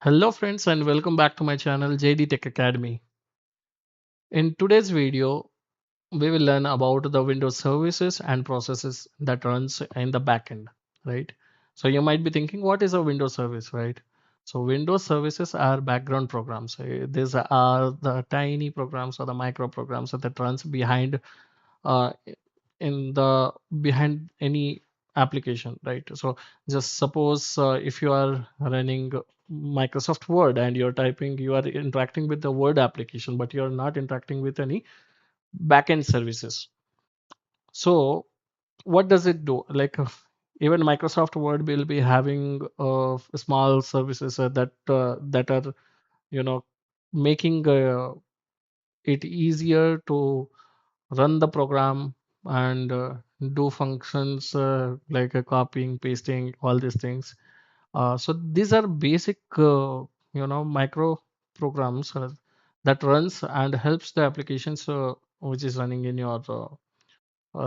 Hello friends and welcome back to my channel JD Tech Academy. In today's video, we will learn about the Windows services and processes that runs in the backend, right? So you might be thinking, what is a Windows service, right? So Windows services are background programs. These are the tiny programs or the micro programs that runs uh, in the behind any application, right? So just suppose if you are running Microsoft Word and you are interacting with the Word application, but you're not interacting with any backend services. So what does it do? Even Microsoft Word will be having small services that are you know making it easier to run the program and do functions like copying, pasting, all these things. So these are basic, micro programs that runs and helps the applications which is running in your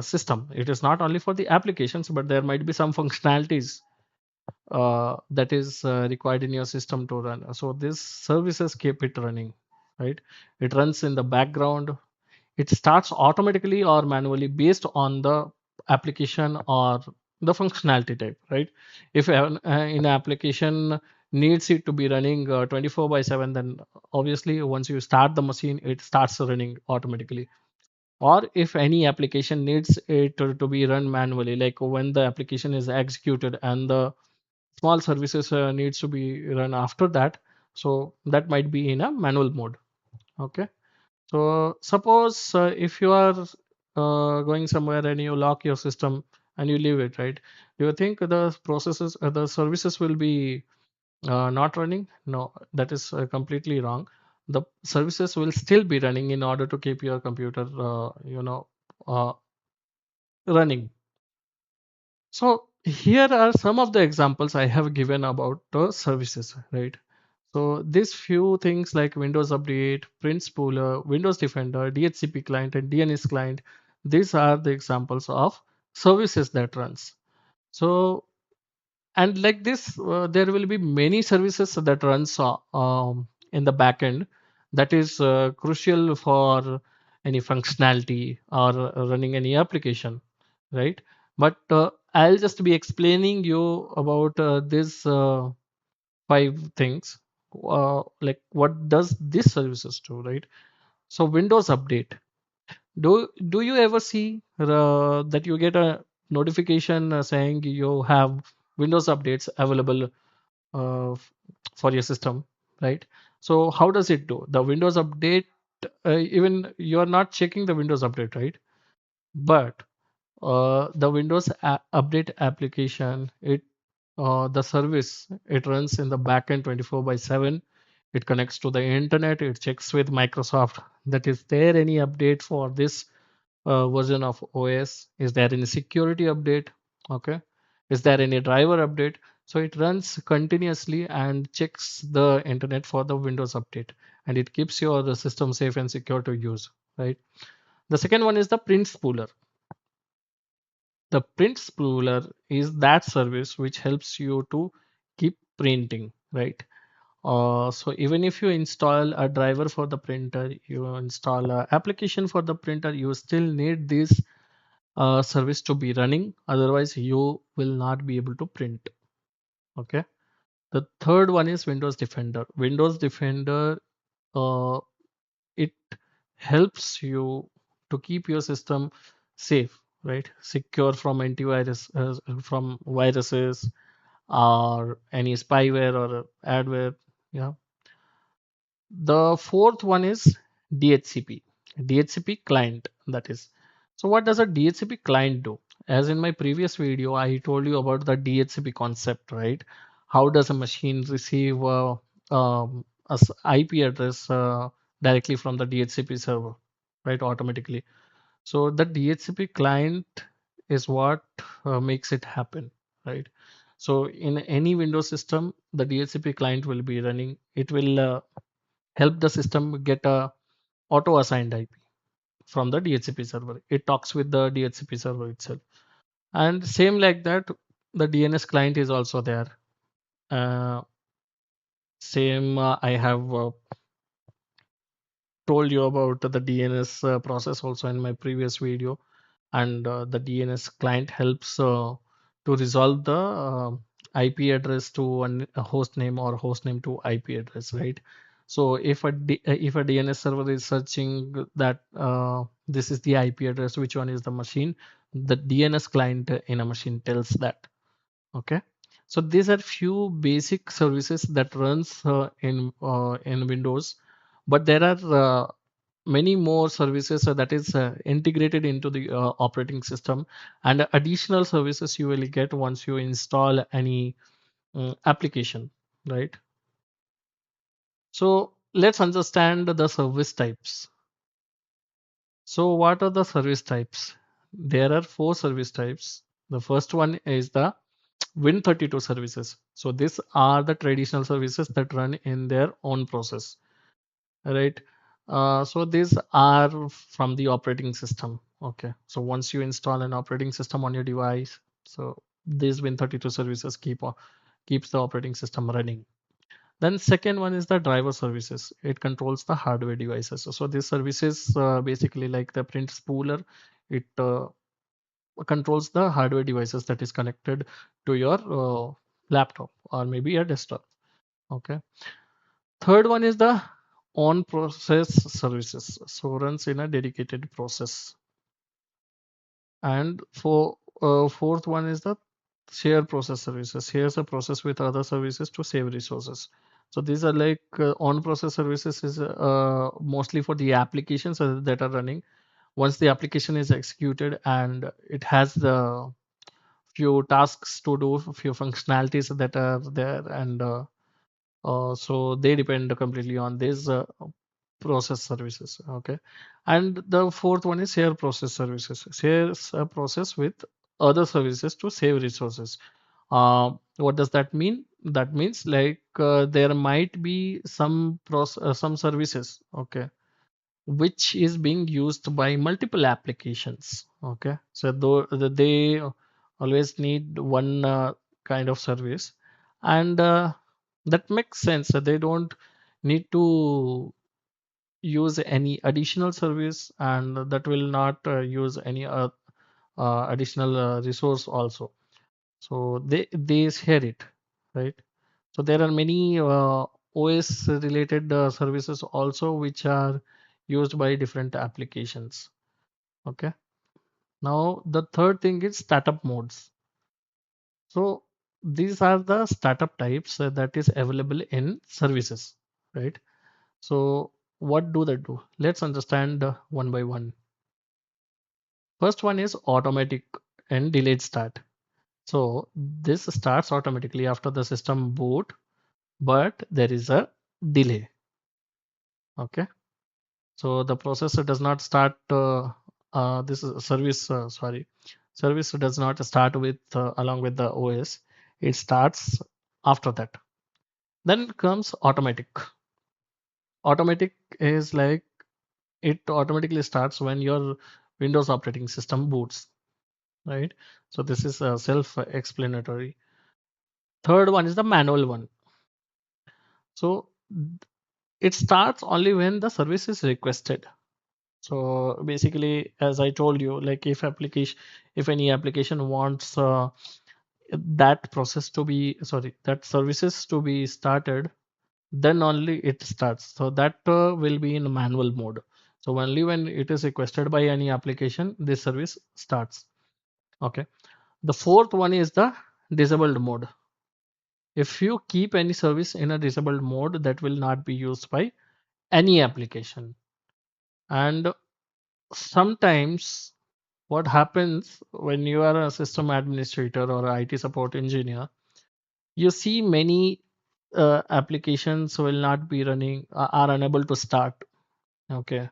system. It is not only for the applications, but there might be some functionalities that is required in your system to run. So these services keep it running, right? It runs in the background. It starts automatically or manually based on the application or the functionality type, right? If an application needs it to be running 24 by 7, then obviously once you start the machine it starts running automatically. Or if any application needs it to be run manually, like when the application is executed and the small services needs to be run after that, so that might be in a manual mode. Okay, so suppose if you are going somewhere and you lock your system and you leave it, right? Do you think the services will be not running? No, that is completely wrong. The services will still be running in order to keep your computer, uh, running. So here are some of the examples I have given about the services, right? So these few things like Windows Update, Print Spooler, Windows Defender, DHCP client, and DNS client, these are the examples of services that runs. So and like this, there will be many services that runs in the backend that is crucial for any functionality or running any application, right? But I'll just be explaining you about this five things, like what does this services do, right? So Windows Update. Do you ever see that you get a notification saying you have Windows updates available for your system, right? So how does it do? The Windows Update, even you are not checking the Windows Update, right? But the Update application, the service, it runs in the backend 24 by 7. It connects to the internet. It checks with Microsoft that is there any update for this version of OS. Is there any security update? Okay. Is there any driver update? So it runs continuously and checks the internet for the Windows update, and it keeps your system safe and secure to use, right? The second one is the print spooler. The print spooler is that service which helps you to keep printing, right? So even if you install a driver for the printer, you install an application for the printer, you still need this service to be running. Otherwise, you will not be able to print. Okay. The third one is Windows Defender. Windows Defender, uh, it helps you to keep your system safe, right? Secure from antivirus, from viruses or any spyware or adware. Yeah. The fourth one is DHCP, DHCP client, that is. So what does a DHCP client do? As in my previous video, I told you about the DHCP concept, right? How does a machine receive IP address directly from the DHCP server, right? Automatically. So the DHCP client is what makes it happen, right? So in any Windows system, the DHCP client will be running. It will help the system get a auto assigned IP from the DHCP server. It talks with the DHCP server itself. And same like that, the DNS client is also there. Uh, Same, I have told you about the DNS process also in my previous video, and the DNS client helps to resolve the IP address to a host name or host name to IP address, right? So if a DNS server is searching that this is the IP address, which one is the machine, the DNS client in a machine tells that. Okay, so these are few basic services that runs in Windows, but there are many more services that is integrated into the operating system, and additional services you will get once you install any application, right? So let's understand the service types. So what are the service types? There are four service types. The first one is the Win32 services. So these are the traditional services that run in their own process, right? So these are from the operating system. Okay. So once you install an operating system on your device, so these Win32 services keeps the operating system running. Then second one is the driver services. It controls the hardware devices. So these services basically like the print spooler. It controls the hardware devices that is connected to your laptop or maybe a desktop. Okay. Third one is the on process services. So runs in a dedicated process. And for fourth one is the share process services. Shares a process with other services to save resources. So these are like on process services is mostly for the applications that are running. Once the application is executed and it has the few tasks to do, few functionalities that are there, and so they depend completely on these process services. Okay, and the fourth one is share process services. Shares a process with other services to save resources. What does that mean? That means like there might be some services, okay, which is being used by multiple applications. Okay, so though they always need one kind of service, and that makes sense. They don't need to use any additional service, and that will not use any additional resource also. So they share it, right? So there are many OS related services also which are used by different applications. Okay. Now the third thing is startup modes. So these are the startup types that is available in services, right? So what do they do? Let's understand one by one. First one is automatic and delayed start. So this starts automatically after the system boot, but there is a delay. Okay. So the processor does not start this is service, sorry, service does not start with along with the OS. It starts after that. Then comes automatic. Automatic is like it automatically starts when your Windows operating system boots, right? So this is self-explanatory. Third one is the manual one. So it starts only when the service is requested. So basically, as I told you, like if any application wants that process to be, sorry, that services to be started, then only it starts. So that will be in manual mode. So only when it is requested by any application, this service starts. Okay. The fourth one is the disabled mode. If you keep any service in a disabled mode, that will not be used by any application. And sometimes what happens when you are a system administrator or IT support engineer, you see many applications will not be running, are unable to start. Okay.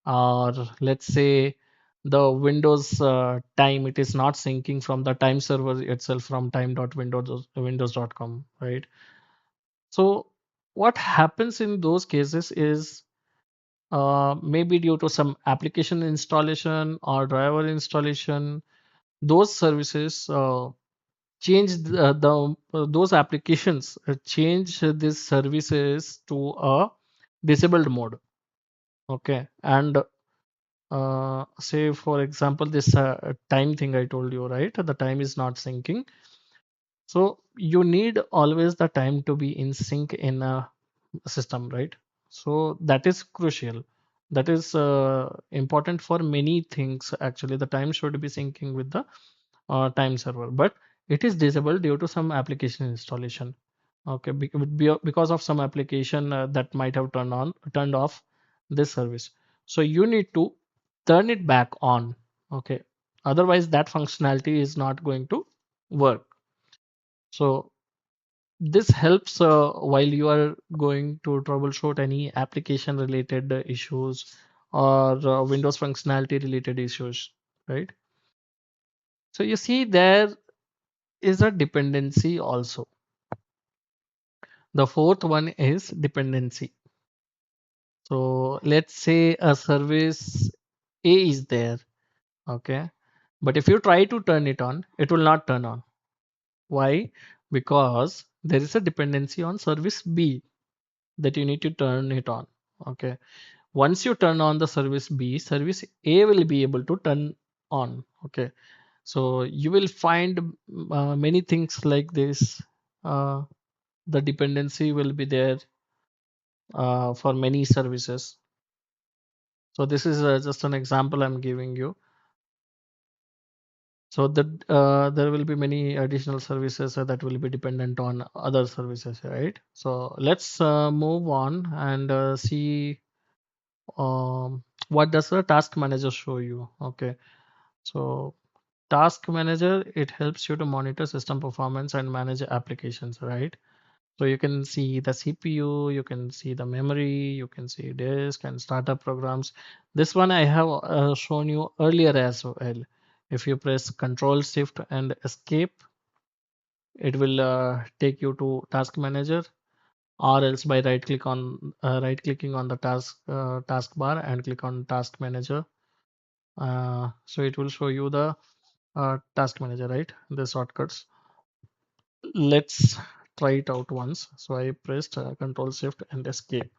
Or let's say the Windows time, it is not syncing from the time server itself from time.windows.com, right? So what happens in those cases is maybe due to some application installation or driver installation, those services change those applications, change these services to a disabled mode. Okay, and say for example this time thing I told you, right? The time is not syncing. So you need always the time to be in sync in a system, right? So that is crucial. That is important for many things. Actually, the time should be syncing with the time server, but it is disabled due to some application installation. Okay, because of some application that might have turned off this service. So you need to turn it back on. Okay, otherwise that functionality is not going to work. So this helps while you are going to troubleshoot any application related issues or Windows functionality related issues, right? So you see there is a dependency also. The fourth one is dependency. So let's say a service A is there, okay? But if you try to turn it on, it will not turn on. Why? Because there is a dependency on service B that you need to turn it on. Okay. Once you turn on the service B, service A will be able to turn on. Okay. So you will find many things like this. Uh, the dependency will be there for many services. So this is just an example I'm giving you. So that there will be many additional services that will be dependent on other services, right? So let's move on and see what does the task manager show you. Okay, so task manager, it helps you to monitor system performance and manage applications, right? So you can see the CPU, you can see the memory, you can see disk and startup programs. This one I have shown you earlier as well. If you press Control Shift and Escape, it will take you to Task Manager, or else by right clicking on the taskbar and click on Task Manager. So it will show you the Task Manager, right? The shortcuts. Let's try it out once. So I pressed Control Shift and Escape.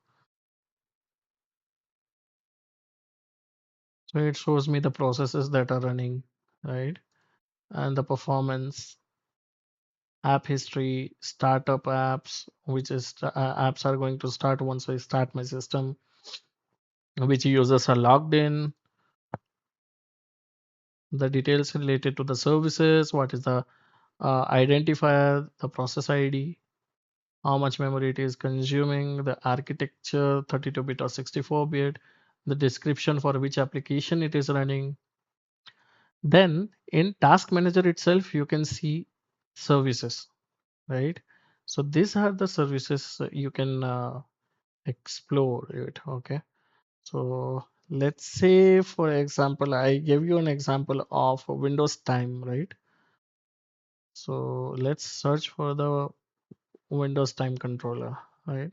So it shows me the processes that are running, right? And the performance, app history, startup apps, which is apps are going to start once I start my system, which users are logged in, the details related to the services, what is the identifier, the process ID, how much memory it is consuming, the architecture, 32-bit or 64-bit, the description for which application it is running. Then in Task Manager itself, you can see services, right? So these are the services you can explore it. Okay. So let's say, for example, I gave you an example of Windows time, right? So let's search for the Windows time controller, right?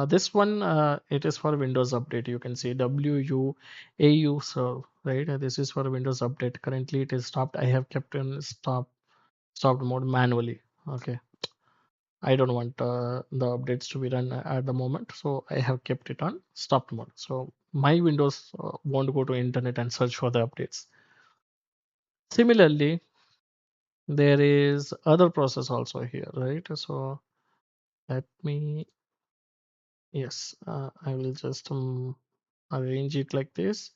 This one, it is for Windows Update. You can see WUAU serve, right? This is for Windows Update. Currently, it is stopped. I have kept in stopped mode manually. Okay. I don't want the updates to be run at the moment, so I have kept it on stopped mode. So my Windows won't go to internet and search for the updates. Similarly, there is other process also here, right? So let me, yes, I will just arrange it like this.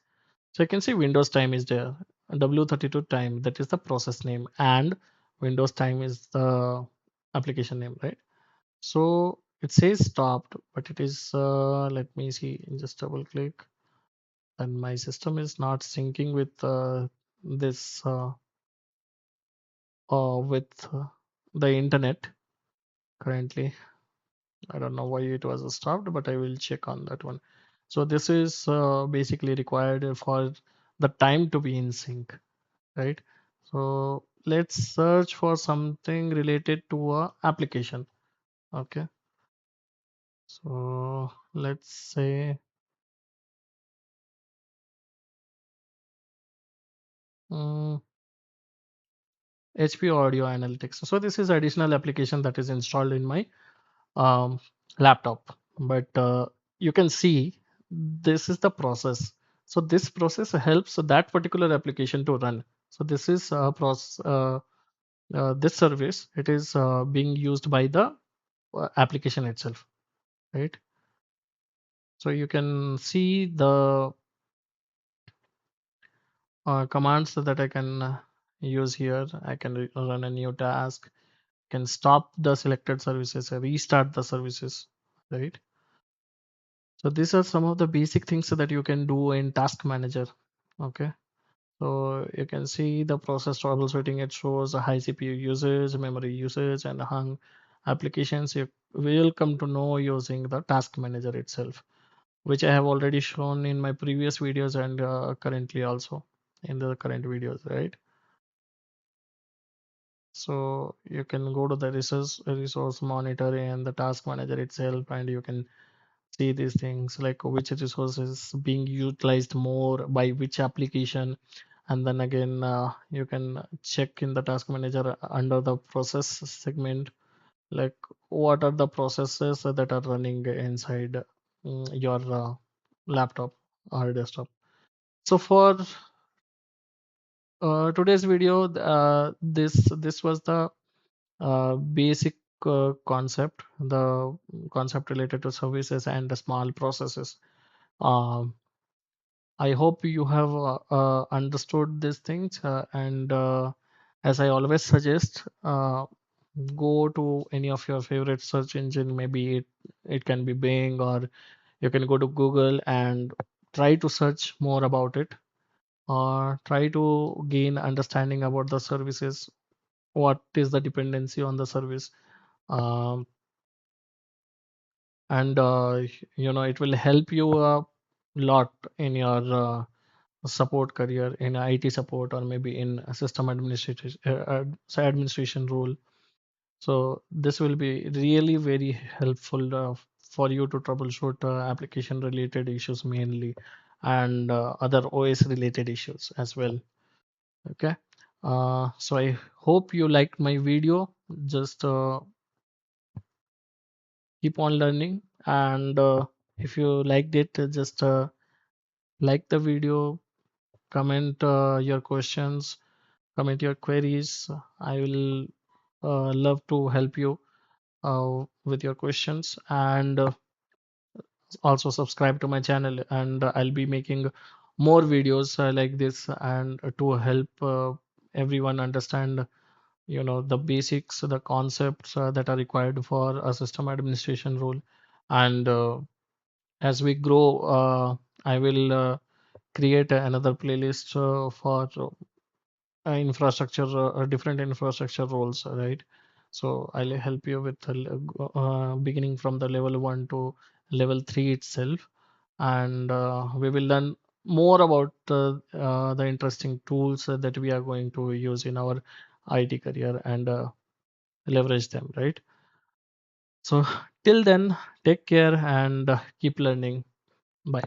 So you can see Windows time is there. W32 time, that is the process name, and Windows time is the application name, right? So it says stopped, but it is, let me see, just double click, and my system is not syncing with this, with the internet currently. I don't know why it was stopped, but I will check on that one. So this is basically required for the time to be in sync, right? So let's search for something related to a application. Okay. So let's say HP Audio Analytics. So this is additional application that is installed in my um, laptop. But you can see this is the process. So this process helps that particular application to run. So this is this service. It is being used by the application itself, right? So you can see the commands that I can use here. I can run a new task, can stop the selected services, restart the services, right? So these are some of the basic things that you can do in Task Manager. Okay. So you can see the process troubleshooting. It shows a high CPU usage, memory usage, and hung applications. You will come to know using the Task Manager itself, which I have already shown in my previous videos and currently also in the current videos, right? So you can go to the resource monitor and the task manager itself, and you can see these things like which resource is being utilized more by which application. And then again, you can check in the task manager under the process segment, like what are the processes that are running inside your laptop or desktop. So for today's video, this was the basic the concept related to services and the small processes. Um, I hope you have understood these things, and as I always suggest, go to any of your favorite search engine. Maybe it can be Bing, or you can go to Google and try to search more about it, or try to gain understanding about the services. What is the dependency on the service? Um, and it will help you a lot in your support career in IT support, or maybe in a system administration administration role. So this will be really very helpful for you to troubleshoot application related issues mainly, and other OS related issues as well. Okay. So I hope you liked my video. Just keep on learning, and if you liked it, just like the video, comment your questions, comment your queries. I will love to help you with your questions, and also subscribe to my channel, and I'll be making more videos like this, and to help everyone understand the basics, the concepts that are required for a system administration role. And as we grow, I will create another playlist for infrastructure, different infrastructure roles, right? So I'll help you with beginning from the level 1 to level 3 itself, and we will learn more about the interesting tools that we are going to use in our IT career, and leverage them, right? So till then, take care and keep learning. Bye.